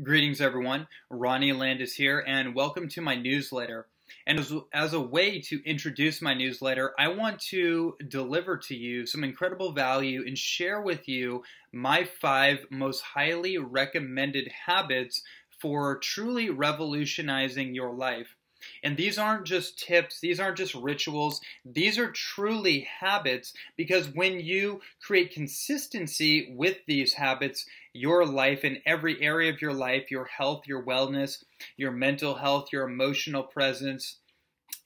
Greetings, everyone. Ronnie Landis here, and welcome to my newsletter. And as a way to introduce my newsletter, I want to deliver to you some incredible value and share with you my 5 most highly recommended habits for truly revolutionizing your life. And these aren't just tips, these aren't just rituals, these are truly habits because when you create consistency with these habits, your life in every area of your life, your health, your wellness, your mental health, your emotional presence,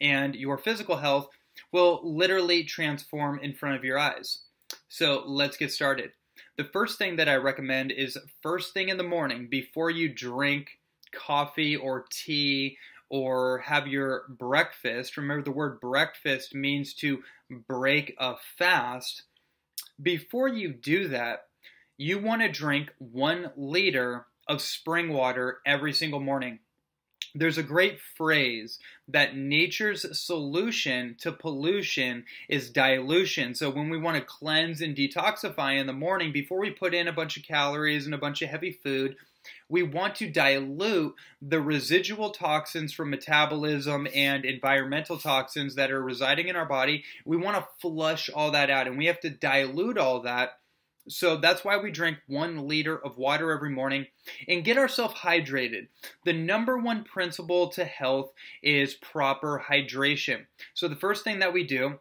and your physical health will literally transform in front of your eyes. So let's get started. The first thing that I recommend is first thing in the morning before you drink coffee or tea or have your breakfast. Remember, the word breakfast means to break a fast. Before you do that, you want to drink 1 liter of spring water every single morning. There's a great phrase that nature's solution to pollution is dilution. So when we want to cleanse and detoxify in the morning, before we put in a bunch of calories and a bunch of heavy food, we want to dilute the residual toxins from metabolism and environmental toxins that are residing in our body. We want to flush all that out, and we have to dilute all that. So that's why we drink 1 liter of water every morning and get ourselves hydrated. The number one principle to health is proper hydration. So the first thing that we do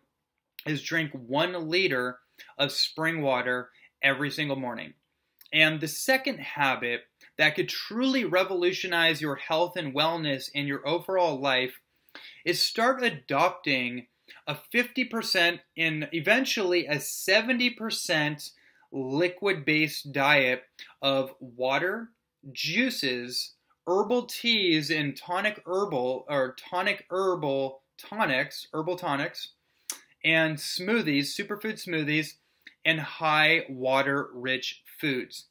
is drink 1 liter of spring water every single morning. And the second habit that could truly revolutionize your health and wellness and your overall life is start adopting a 50% and eventually a 70% liquid-based diet of water, juices, herbal teas, and herbal tonics, and smoothies, superfood smoothies, and high water-rich foods.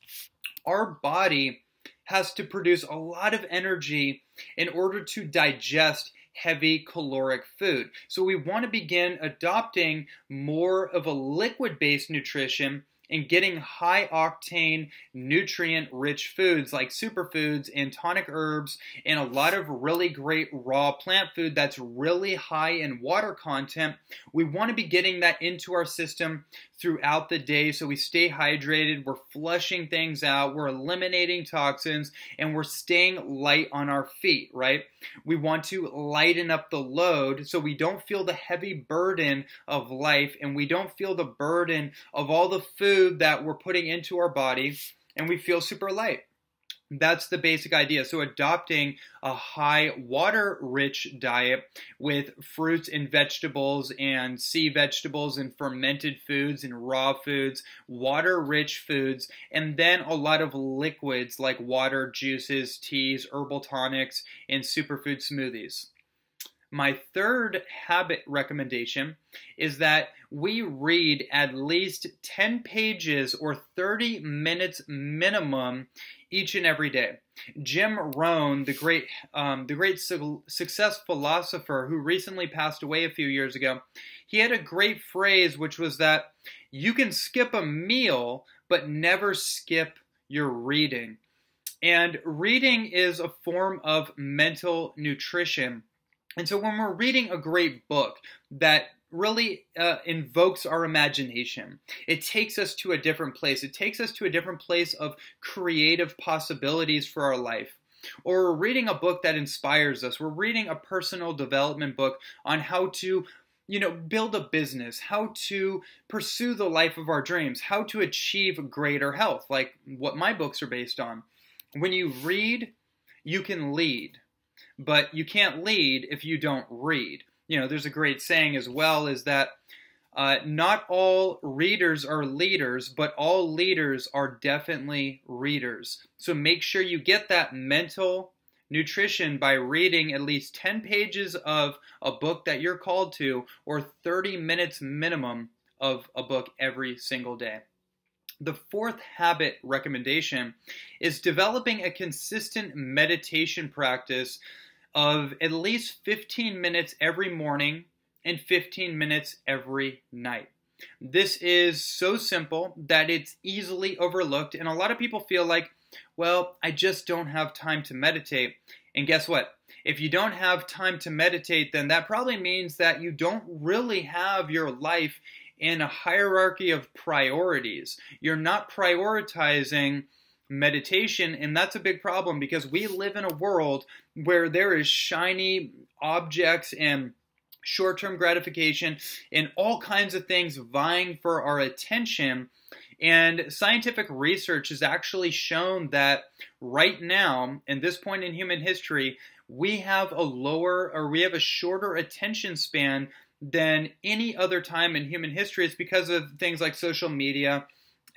Our body has to produce a lot of energy in order to digest heavy caloric food. So we want to begin adopting more of a liquid-based nutrition and getting high-octane, nutrient-rich foods like superfoods and tonic herbs and a lot of really great raw plant food that's really high in water content. We want to be getting that into our system throughout the day so we stay hydrated, we're flushing things out, we're eliminating toxins, and we're staying light on our feet, right? We want to lighten up the load so we don't feel the heavy burden of life and we don't feel the burden of all the food that we're putting into our body, and we feel super light. That's the basic idea. So adopting a high water-rich diet with fruits and vegetables and sea vegetables and fermented foods and raw foods, water-rich foods, and then a lot of liquids like water, juices, teas, herbal tonics, and superfood smoothies. My third habit recommendation is that we read at least 10 pages or 30 minutes minimum each and every day. Jim Rohn, the great success philosopher who recently passed away a few years ago, he had a great phrase which was that you can skip a meal but never skip your reading. And reading is a form of mental nutrition. And so when we're reading a great book that really invokes our imagination, it takes us to a different place. It takes us to a different place of creative possibilities for our life. Or we're reading a book that inspires us. We're reading a personal development book on how to build a business, how to pursue the life of our dreams, how to achieve greater health, like what my books are based on. When you read, you can lead. But you can't lead if you don't read. There's a great saying as well is that not all readers are leaders, but all leaders are definitely readers. So make sure you get that mental nutrition by reading at least 10 pages of a book that you're called to or 30 minutes minimum of a book every single day. The fourth habit recommendation is developing a consistent meditation practice of at least 15 minutes every morning and 15 minutes every night. This is so simple that it's easily overlooked, and a lot of people feel like Well, I just don't have time to meditate. And guess what? If you don't have time to meditate, then that probably means that you don't really have your life in a hierarchy of priorities. You're not prioritizing meditation, and that's a big problem because we live in a world where there is shiny objects and short-term gratification and all kinds of things vying for our attention. And scientific research has actually shown that right now, in this point in human history, we have a shorter attention span than any other time in human history. It's because of things like social media.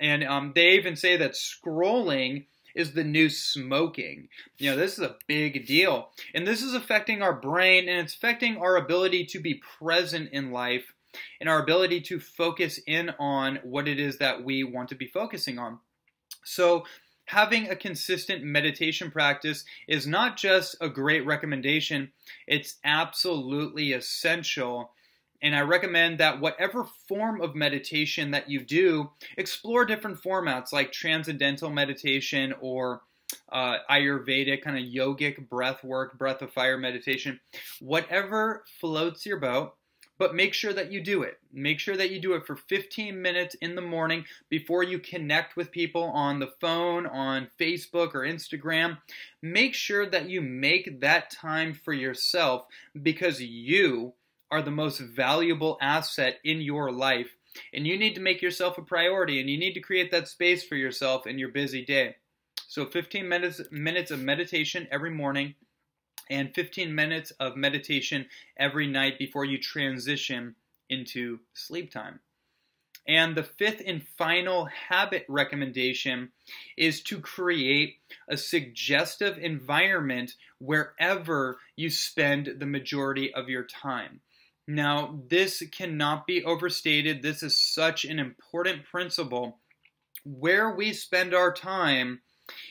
And they even say that scrolling is the new smoking. This is a big deal. And this is affecting our brain, and it's affecting our ability to be present in life and our ability to focus in on what it is that we want to be focusing on. So having a consistent meditation practice is not just a great recommendation, it's absolutely essential. And I recommend that whatever form of meditation that you do, explore different formats like transcendental meditation or Ayurvedic kind of yogic breath work, breath of fire meditation, whatever floats your boat. But make sure that you do it. Make sure that you do it for 15 minutes in the morning before you connect with people on the phone, on Facebook or Instagram. Make sure that you make that time for yourself because you are the most valuable asset in your life. And you need to make yourself a priority, and you need to create that space for yourself in your busy day. So 15 minutes of meditation every morning, and 15 minutes of meditation every night before you transition into sleep time. And the fifth and final habit recommendation is to create a suggestive environment wherever you spend the majority of your time. Now, this cannot be overstated. This is such an important principle. Where we spend our time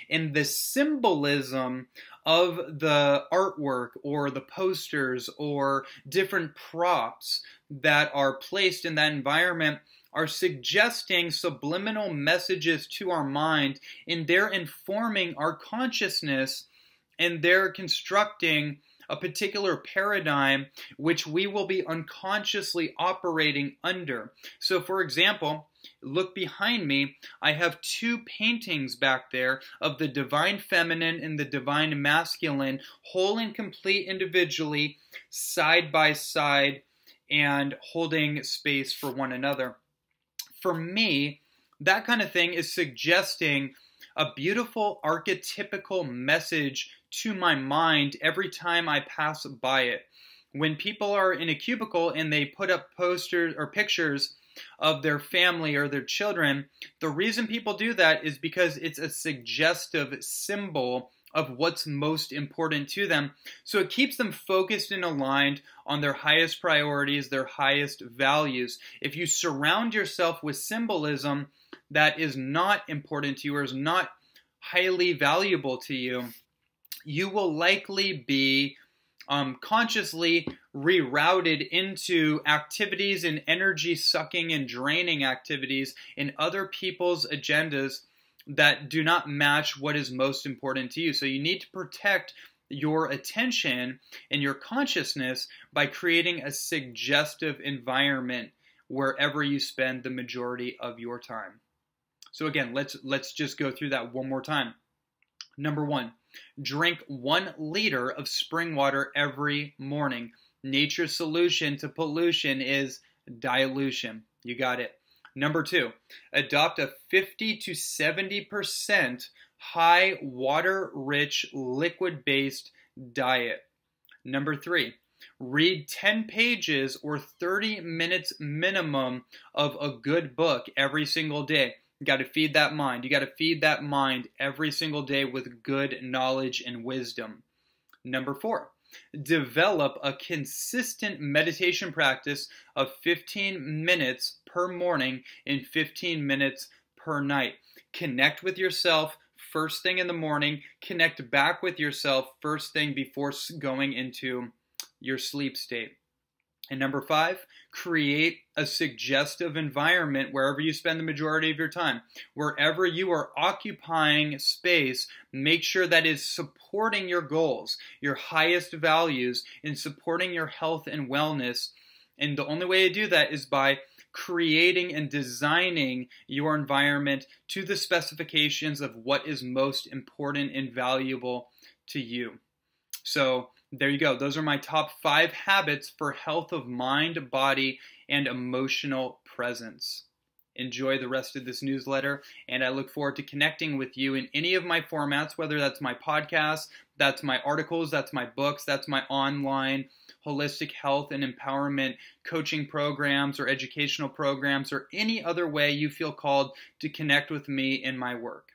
and the symbolism of the artwork or the posters or different props that are placed in that environment are suggesting subliminal messages to our mind, and they're informing our consciousness, and they're constructing a particular paradigm which we will be unconsciously operating under. So for example, look behind me, I have two paintings back there of the divine feminine and the divine masculine, whole and complete individually, side by side, and holding space for one another. For me, that kind of thing is suggesting a beautiful archetypical message to my mind every time I pass by it. When people are in a cubicle and they put up posters or pictures of their family or their children, the reason people do that is because it's a suggestive symbol of what's most important to them. So it keeps them focused and aligned on their highest priorities, their highest values. If you surround yourself with symbolism that is not important to you or is not highly valuable to you, you will likely be consciously rerouted into activities and energy sucking and draining activities in other people's agendas that do not match what is most important to you. So you need to protect your attention and your consciousness by creating a suggestive environment wherever you spend the majority of your time. So again, let's just go through that one more time. Number one, drink 1 liter of spring water every morning. Nature's solution to pollution is dilution. You got it. Number two, adopt a 50 to 70% high water-rich liquid-based diet. Number three, read 10 pages or 30 minutes minimum of a good book every single day. You got to feed that mind. You got to feed that mind every single day with good knowledge and wisdom. Number four, develop a consistent meditation practice of 15 minutes per morning and 15 minutes per night. Connect with yourself first thing in the morning. Connect back with yourself first thing before going into your sleep state. And number 5, create a suggestive environment wherever you spend the majority of your time. Wherever you are occupying space, make sure that is supporting your goals, your highest values, in supporting your health and wellness. And the only way to do that is by creating and designing your environment to the specifications of what is most important and valuable to you. So there you go. Those are my top 5 habits for health of mind, body, and emotional presence. Enjoy the rest of this newsletter, and I look forward to connecting with you in any of my formats, whether that's my podcast, that's my articles, that's my books, that's my online holistic health and empowerment coaching programs or educational programs, or any other way you feel called to connect with me in my work.